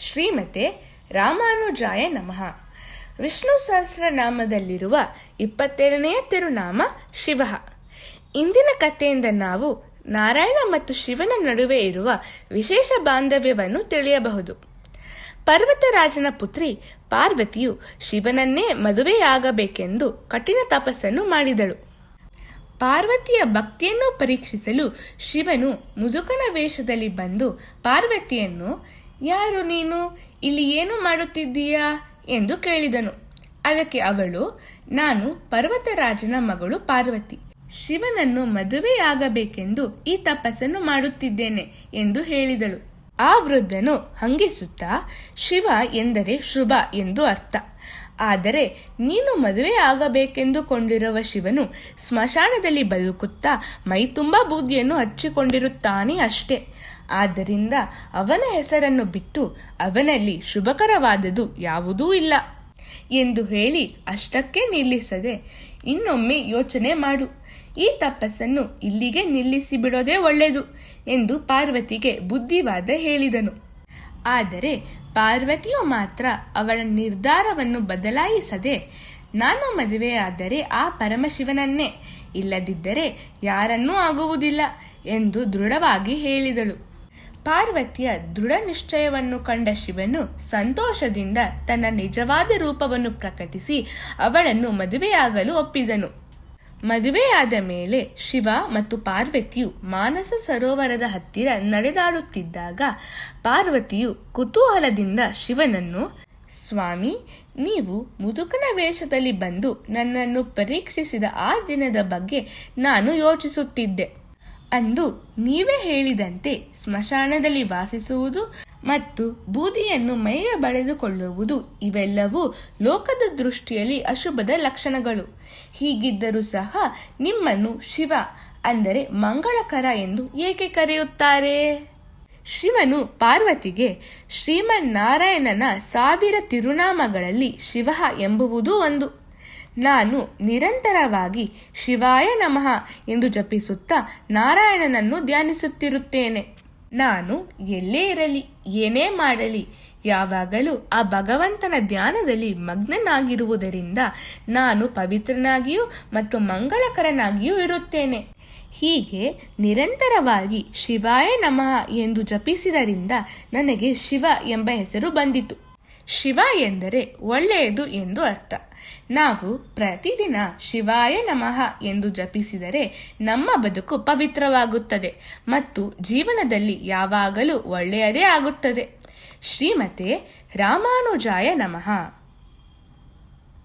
ಶ್ರೀಮತೆ ರಾಮಾನುಜಾಯ ನಮಃ. ವಿಷ್ಣು ಸಹಸ್ರನಾಮದಲ್ಲಿರುವ 27ನೆಯ ತಿರುನಾಮ ಶಿವ. ಇಂದಿನ ಕಥೆಯಿಂದ ನಾವು ನಾರಾಯಣ ಮತ್ತು ಶಿವನ ನಡುವೆ ಇರುವ ವಿಶೇಷ ಬಾಂಧವ್ಯವನ್ನು ತಿಳಿಯಬಹುದು. ಪರ್ವತರಾಜನ ಪುತ್ರಿ ಪಾರ್ವತಿಯು ಶಿವನನ್ನೇ ಮದುವೆಯಾಗಬೇಕೆಂದು ಕಠಿಣ ತಪಸ್ಸನ್ನು ಮಾಡಿದಳು. ಪಾರ್ವತಿಯ ಭಕ್ತಿಯನ್ನು ಪರೀಕ್ಷಿಸಲು ಶಿವನು ಮುದುಕನ ವೇಷದಲ್ಲಿ ಬಂದು ಪಾರ್ವತಿಯನ್ನು, ಯಾರು ನೀನು, ಇಲ್ಲಿ ಏನು ಮಾಡುತ್ತಿದ್ದೀಯಾ ಎಂದು ಕೇಳಿದನು. ಅದಕ್ಕೆ ಅವಳು, ನಾನು ಪರ್ವತರಾಜನ ಮಗಳು ಪಾರ್ವತಿ, ಶಿವನನ್ನು ಮದುವೆಯಾಗಬೇಕೆಂದು ಈ ತಪಸ್ಸನ್ನು ಮಾಡುತ್ತಿದ್ದೇನೆ ಎಂದು ಹೇಳಿದಳು. ಆ ವೃದ್ಧನು ಹಂಗಿಸುತ್ತಾ, ಶಿವ ಎಂದರೆ ಶುಭ ಎಂದು ಅರ್ಥ. ಆದರೆ ನೀನು ಮದುವೆ ಆಗಬೇಕೆಂದುಕೊಂಡಿರುವ ಶಿವನು ಸ್ಮಶಾನದಲ್ಲಿ ಬದುಕುತ್ತಾ ಮೈತುಂಬ ಬೂದಿಯನ್ನು ಹಚ್ಚಿಕೊಂಡಿರುತ್ತಾನೆ ಅಷ್ಟೇ. ಆದ್ದರಿಂದ ಅವನ ಹೆಸರನ್ನು ಬಿಟ್ಟು ಅವನಲ್ಲಿ ಶುಭಕರವಾದುದು ಯಾವುದೂ ಇಲ್ಲ ಎಂದು ಹೇಳಿ ಅಷ್ಟಕ್ಕೆ ನಿಲ್ಲಿಸದೆ, ಇನ್ನೊಮ್ಮೆ ಯೋಚನೆ ಮಾಡು, ಈ ತಪಸ್ಸನ್ನು ಇಲ್ಲಿಗೆ ನಿಲ್ಲಿಸಿ ಬಿಡೋದೇ ಒಳ್ಳೆಯದು ಎಂದು ಪಾರ್ವತಿಗೆ ಬುದ್ಧಿವಾದ ಹೇಳಿದನು. ಆದರೆ ಪಾರ್ವತಿಯು ಮಾತ್ರ ಅವಳ ನಿರ್ಧಾರವನ್ನು ಬದಲಾಯಿಸದೆ, ನಾನು ಮದುವೆಯಾದರೆ ಆ ಪರಮಶಿವನನ್ನೇ, ಇಲ್ಲದಿದ್ದರೆ ಯಾರನ್ನೂ ಆಗುವುದಿಲ್ಲ ಎಂದು ದೃಢವಾಗಿ ಹೇಳಿದಳು. ಪಾರ್ವತಿಯ ದೃಢ ನಿಶ್ಚಯವನ್ನು ಕಂಡ ಶಿವನು ಸಂತೋಷದಿಂದ ತನ್ನ ನಿಜವಾದ ರೂಪವನ್ನು ಪ್ರಕಟಿಸಿ ಅವಳನ್ನು ಮದುವೆಯಾಗಲು ಒಪ್ಪಿದನು. ಮದುವೆಯಾದ ಮೇಲೆ ಶಿವ ಮತ್ತು ಪಾರ್ವತಿಯು ಮಾನಸ ಸರೋವರದ ಹತ್ತಿರ ನಡೆದಾಡುತ್ತಿದ್ದಾಗ ಪಾರ್ವತಿಯು ಕುತೂಹಲದಿಂದ ಶಿವನನ್ನು, ಸ್ವಾಮಿ, ನೀವು ಮುದುಕನ ವೇಷದಲ್ಲಿ ಬಂದು ನನ್ನನ್ನು ಪರೀಕ್ಷಿಸಿದ ಆ ದಿನದ ಬಗ್ಗೆ ನಾನು ಯೋಚಿಸುತ್ತಿದ್ದೆ. ಅಂದು ನೀವೇ ಹೇಳಿದಂತೆ ಸ್ಮಶಾನದಲ್ಲಿ ವಾಸಿಸುವುದು ಮತ್ತು ಬೂದಿಯನ್ನು ಮೈಗೆ ಬಳೆದುಕೊಳ್ಳುವುದು ಇವೆಲ್ಲವೂ ಲೋಕದ ದೃಷ್ಟಿಯಲ್ಲಿ ಅಶುಭದ ಲಕ್ಷಣಗಳು. ಹೀಗಿದ್ದರೂ ಸಹ ನಿಮ್ಮನ್ನು ಶಿವ ಅಂದರೆ ಮಂಗಳಕರ ಎಂದು ಏಕೆ ಕರೆಯುತ್ತಾರೆ? ಶಿವನು ಪಾರ್ವತಿಗೆ, ಶ್ರೀಮನ್ನಾರಾಯಣನ 1000 ತಿರುನಾಮಗಳಲ್ಲಿ ಶಿವ ಎಂಬುವುದು ಒಂದು. ನಾನು ನಿರಂತರವಾಗಿ ಶಿವಾಯ ನಮಃ ಎಂದು ಜಪಿಸುತ್ತಾ ನಾರಾಯಣನನ್ನು ಧ್ಯಾನಿಸುತ್ತಿರುತ್ತೇನೆ. ನಾನು ಎಲ್ಲೇ ಇರಲಿ, ಏನೇ ಮಾಡಲಿ, ಯಾವಾಗಲೂ ಆ ಭಗವಂತನ ಧ್ಯಾನದಲ್ಲಿ ಮಗ್ನನಾಗಿರುವುದರಿಂದ ನಾನು ಪವಿತ್ರನಾಗಿಯೂ ಮತ್ತು ಮಂಗಳಕರನಾಗಿಯೂ ಇರುತ್ತೇನೆ. ಹೀಗೆ ನಿರಂತರವಾಗಿ ಶಿವಾಯ ನಮಃ ಎಂದು ಜಪಿಸಿದರಿಂದ ನನಗೆ ಶಿವ ಎಂಬ ಹೆಸರು ಬಂದಿತು. ಶಿವ ಎಂದರೆ ಒಳ್ಳೆಯದು ಎಂದು ಅರ್ಥ. ನಾವು ಪ್ರತಿದಿನ ಶಿವಾಯ ನಮಃ ಎಂದು ಜಪಿಸಿದರೆ ನಮ್ಮ ಬದುಕು ಪವಿತ್ರವಾಗುತ್ತದೆ ಮತ್ತು ಜೀವನದಲ್ಲಿ ಯಾವಾಗಲೂ ಒಳ್ಳೆಯದೇ ಆಗುತ್ತದೆ. ಶ್ರೀಮತೆ ರಾಮಾನುಜಾಯ ನಮಃ.